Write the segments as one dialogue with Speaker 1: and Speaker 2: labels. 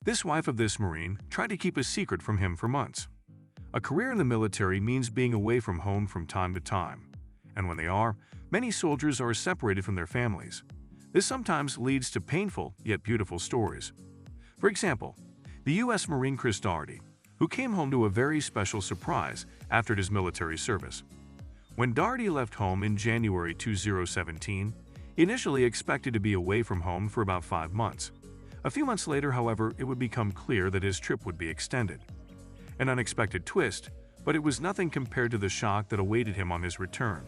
Speaker 1: This wife of this Marine tried to keep a secret from him for months. A career in the military means being away from home from time to time, and when they are, many soldiers are separated from their families. This sometimes leads to painful yet beautiful stories. For example, the U.S. Marine Chris Daugherty, who came home to a very special surprise after his military service. When Daugherty left home in January 2017, he initially expected to be away from home for about 5 months. A few months later, however, it would become clear that his trip would be extended. An unexpected twist, but it was nothing compared to the shock that awaited him on his return.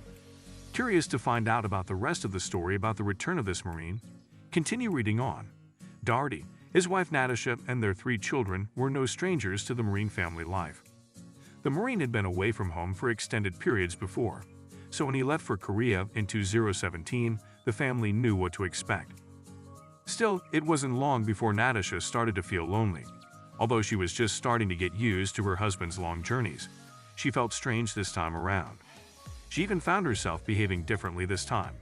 Speaker 1: Curious to find out about the rest of the story about the return of this Marine? Continue reading on. Daugherty, his wife Natasha, and their 3 children were no strangers to the Marine family life. The Marine had been away from home for extended periods before, so when he left for Korea in 2017, the family knew what to expect. Still, it wasn't long before Natasha started to feel lonely. Although she was just starting to get used to her husband's long journeys, she felt strange this time around. She even found herself behaving differently this time.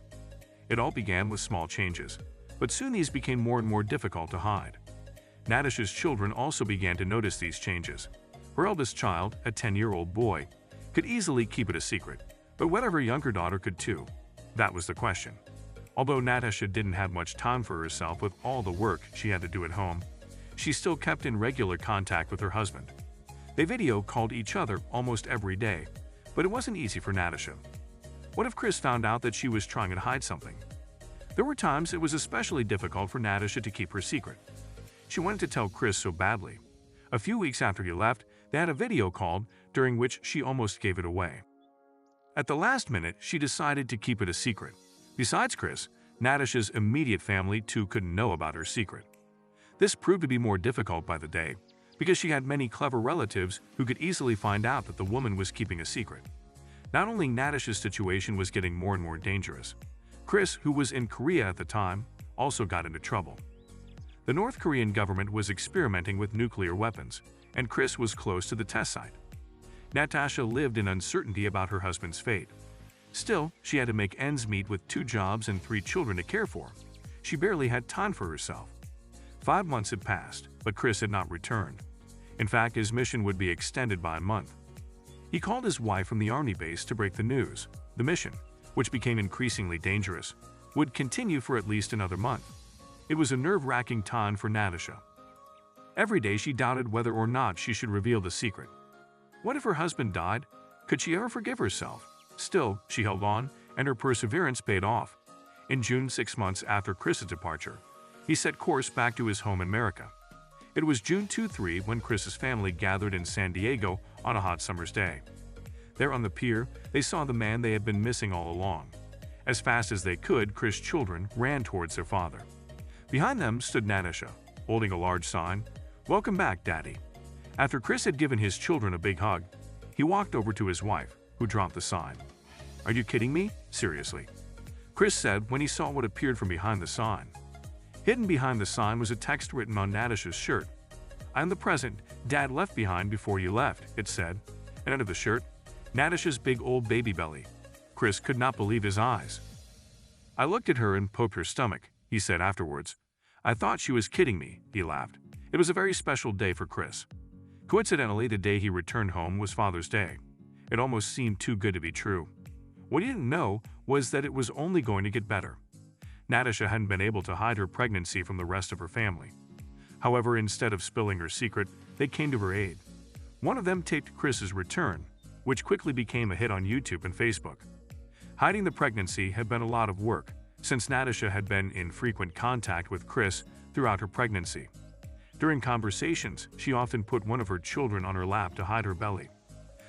Speaker 1: It all began with small changes, but soon these became more and more difficult to hide. Natasha's children also began to notice these changes. Her eldest child, a 10-year-old boy, could easily keep it a secret, but whether her younger daughter could too, that was the question. Although Natasha didn't have much time for herself with all the work she had to do at home, she still kept in regular contact with her husband. They video called each other almost every day, but it wasn't easy for Natasha. What if Chris found out that she was trying to hide something? There were times it was especially difficult for Natasha to keep her secret. She wanted to tell Chris so badly. A few weeks after he left, they had a video call during which she almost gave it away. At the last minute, she decided to keep it a secret. Besides Chris, Natasha's immediate family too couldn't know about her secret. This proved to be more difficult by the day, because she had many clever relatives who could easily find out that the woman was keeping a secret. Not only Natasha's situation was getting more and more dangerous, Chris, who was in Korea at the time, also got into trouble. The North Korean government was experimenting with nuclear weapons, and Chris was close to the test site. Natasha lived in uncertainty about her husband's fate. Still, she had to make ends meet with 2 jobs and 3 children to care for. She barely had time for herself. 5 months had passed, but Chris had not returned. In fact, his mission would be extended by a month. He called his wife from the army base to break the news. The mission, which became increasingly dangerous, would continue for at least another month. It was a nerve-wracking time for Natasha. Every day she doubted whether or not she should reveal the secret. What if her husband died? Could she ever forgive herself? Still, she held on, and her perseverance paid off. In June, 6 months after Chris's departure, he set course back to his home in America. It was June 23 when Chris's family gathered in San Diego on a hot summer's day. There on the pier, they saw the man they had been missing all along. As fast as they could, Chris's children ran towards their father. Behind them stood Natasha, holding a large sign, "Welcome back, Daddy." After Chris had given his children a big hug, he walked over to his wife, who dropped the sign. "Are you kidding me? Seriously?" Chris said when he saw what appeared from behind the sign. Hidden behind the sign was a text written on Natasha's shirt. "I'm the present Dad left behind before you left," it said, and under the shirt, Natasha's big old baby belly. Chris could not believe his eyes. "I looked at her and poked her stomach," he said afterwards. "I thought she was kidding me," he laughed. It was a very special day for Chris. Coincidentally, the day he returned home was Father's Day. It almost seemed too good to be true. What he didn't know was that it was only going to get better. Natasha hadn't been able to hide her pregnancy from the rest of her family. However, instead of spilling her secret, they came to her aid. One of them taped Chris's return, which quickly became a hit on YouTube and Facebook. Hiding the pregnancy had been a lot of work, since Natasha had been in frequent contact with Chris throughout her pregnancy. During conversations, she often put one of her children on her lap to hide her belly.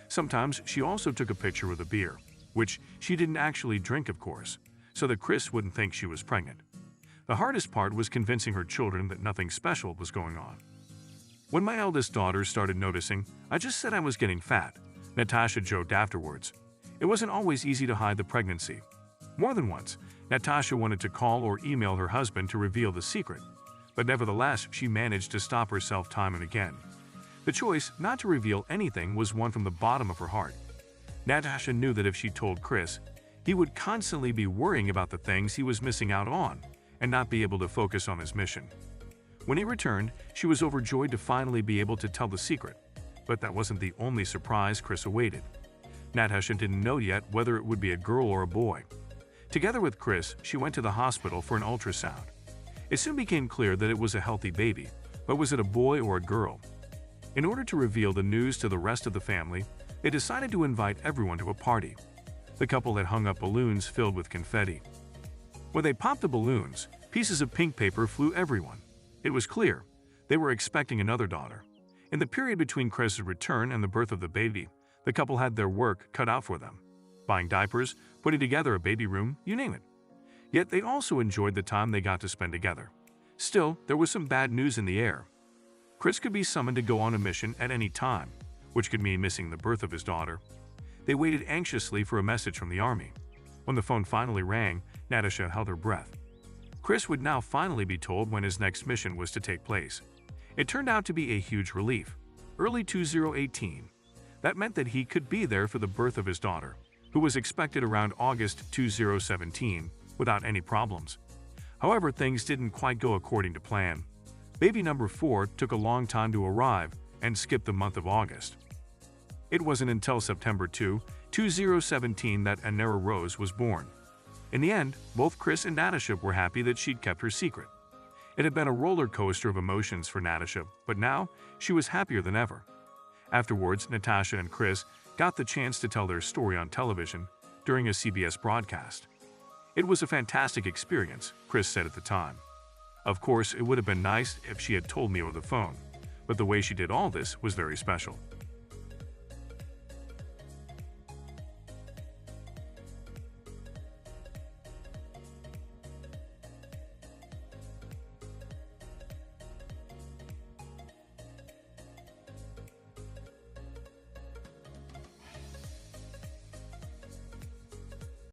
Speaker 1: Sometimes she also took a picture with a beer, which she didn't actually drink, of course, so that Chris wouldn't think she was pregnant. The hardest part was convincing her children that nothing special was going on. "When my eldest daughter started noticing, I just said I was getting fat," Natasha joked afterwards. It wasn't always easy to hide the pregnancy. More than once, Natasha wanted to call or email her husband to reveal the secret, but nevertheless she managed to stop herself time and again. The choice not to reveal anything was one from the bottom of her heart. Natasha knew that if she told Chris, he would constantly be worrying about the things he was missing out on and not be able to focus on his mission. When he returned, she was overjoyed to finally be able to tell the secret. But that wasn't the only surprise Chris awaited. Natasha didn't know yet whether it would be a girl or a boy. Together with Chris, she went to the hospital for an ultrasound. It soon became clear that it was a healthy baby, but was it a boy or a girl? In order to reveal the news to the rest of the family, they decided to invite everyone to a party. The couple had hung up balloons filled with confetti. When they popped the balloons, pieces of pink paper flew everyone. It was clear they were expecting another daughter. In the period between Chris's return and the birth of the baby, the couple had their work cut out for them. Buying diapers, putting together a baby room, you name it. Yet they also enjoyed the time they got to spend together. Still, there was some bad news in the air. Chris could be summoned to go on a mission at any time, which could mean missing the birth of his daughter. They waited anxiously for a message from the army. When the phone finally rang, Natasha held her breath. Chris would now finally be told when his next mission was to take place. It turned out to be a huge relief. Early 2018. That meant that he could be there for the birth of his daughter, who was expected around August 2017, without any problems. However, things didn't quite go according to plan. Baby number 4 took a long time to arrive and skipped the month of August. It wasn't until September 2, 2017 that Anera Rose was born. In the end, both Chris and Natasha were happy that she'd kept her secret. It had been a roller coaster of emotions for Natasha, but now she was happier than ever. Afterwards, Natasha and Chris got the chance to tell their story on television during a CBS broadcast. It was a fantastic experience, Chris said at the time. Of course, it would have been nice if she had told me over the phone, but the way she did all this was very special.